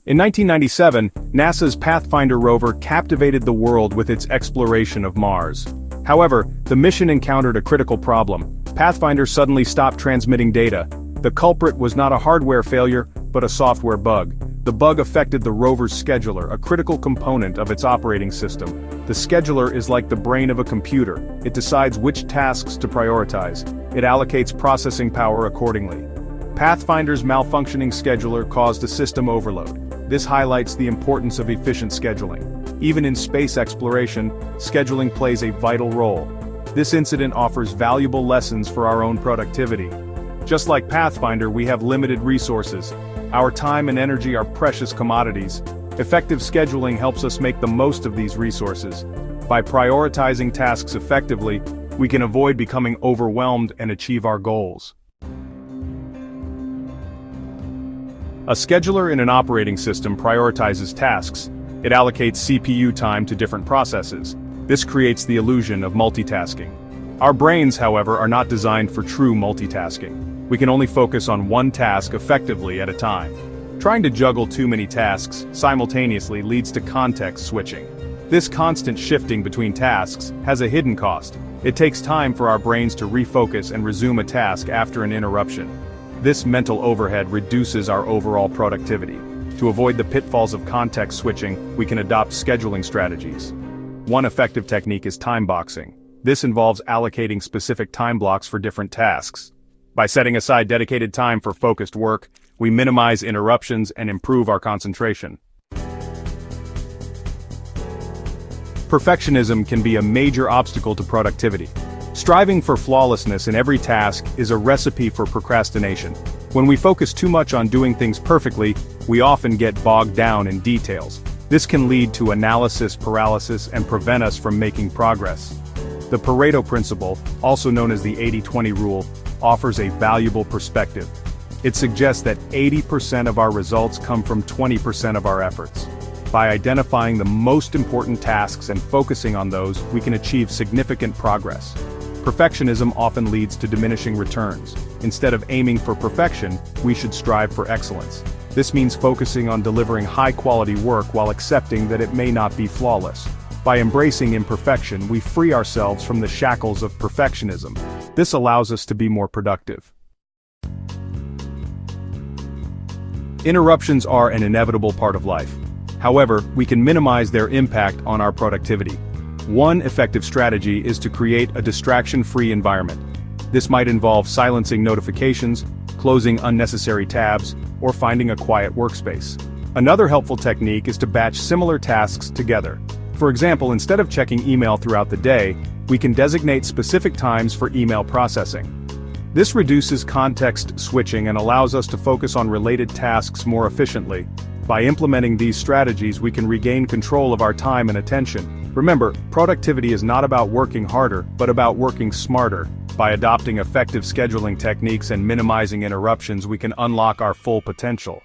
In 1997, NASA's Pathfinder rover captivated the world with its exploration of Mars. However, the mission encountered a critical problem. Pathfinder suddenly stopped transmitting data. The culprit was not a hardware failure, but a software bug. The bug affected the rover's scheduler, a critical component of its operating system. The scheduler is like the brain of a computer. It decides which tasks to prioritize. It allocates processing power accordingly. Pathfinder's malfunctioning scheduler caused a system overload. This highlights the importance of efficient scheduling. Even in space exploration, scheduling plays a vital role. This incident offers valuable lessons for our own productivity. Just like Pathfinder, we have limited resources. Our time and energy are precious commodities. Effective scheduling helps us make the most of these resources. By prioritizing tasks effectively, we can avoid becoming overwhelmed and achieve our goals. A scheduler in an operating system prioritizes tasks. It allocates CPU time to different processes. This creates the illusion of multitasking. Our brains, however, are not designed for true multitasking. We can only focus on one task effectively at a time. Trying to juggle too many tasks simultaneously leads to context switching. This constant shifting between tasks has a hidden cost. It takes time for our brains to refocus and resume a task after an interruption. This mental overhead reduces our overall productivity. To avoid the pitfalls of context switching, we can adopt scheduling strategies. One effective technique is time boxing. This involves allocating specific time blocks for different tasks. By setting aside dedicated time for focused work, we minimize interruptions and improve our concentration. Perfectionism can be a major obstacle to productivity. Striving for flawlessness in every task is a recipe for procrastination. When we focus too much on doing things perfectly, we often get bogged down in details. This can lead to analysis paralysis and prevent us from making progress. The Pareto principle, also known as the 80-20 rule, offers a valuable perspective. It suggests that 80% of our results come from 20% of our efforts. By identifying the most important tasks and focusing on those, we can achieve significant progress. Perfectionism often leads to diminishing returns. Instead of aiming for perfection, we should strive for excellence. This means focusing on delivering high-quality work while accepting that it may not be flawless. By embracing imperfection, we free ourselves from the shackles of perfectionism. This allows us to be more productive. Interruptions are an inevitable part of life. However, we can minimize their impact on our productivity. One effective strategy is to create a distraction-free environment. This might involve silencing notifications, closing unnecessary tabs, or finding a quiet workspace. Another helpful technique is to batch similar tasks together. For example, instead of checking email throughout the day, we can designate specific times for email processing. This reduces context switching and allows us to focus on related tasks more efficiently. By implementing these strategies, we can regain control of our time and attention. Remember, productivity is not about working harder, but about working smarter. By adopting effective scheduling techniques and minimizing interruptions, we can unlock our full potential.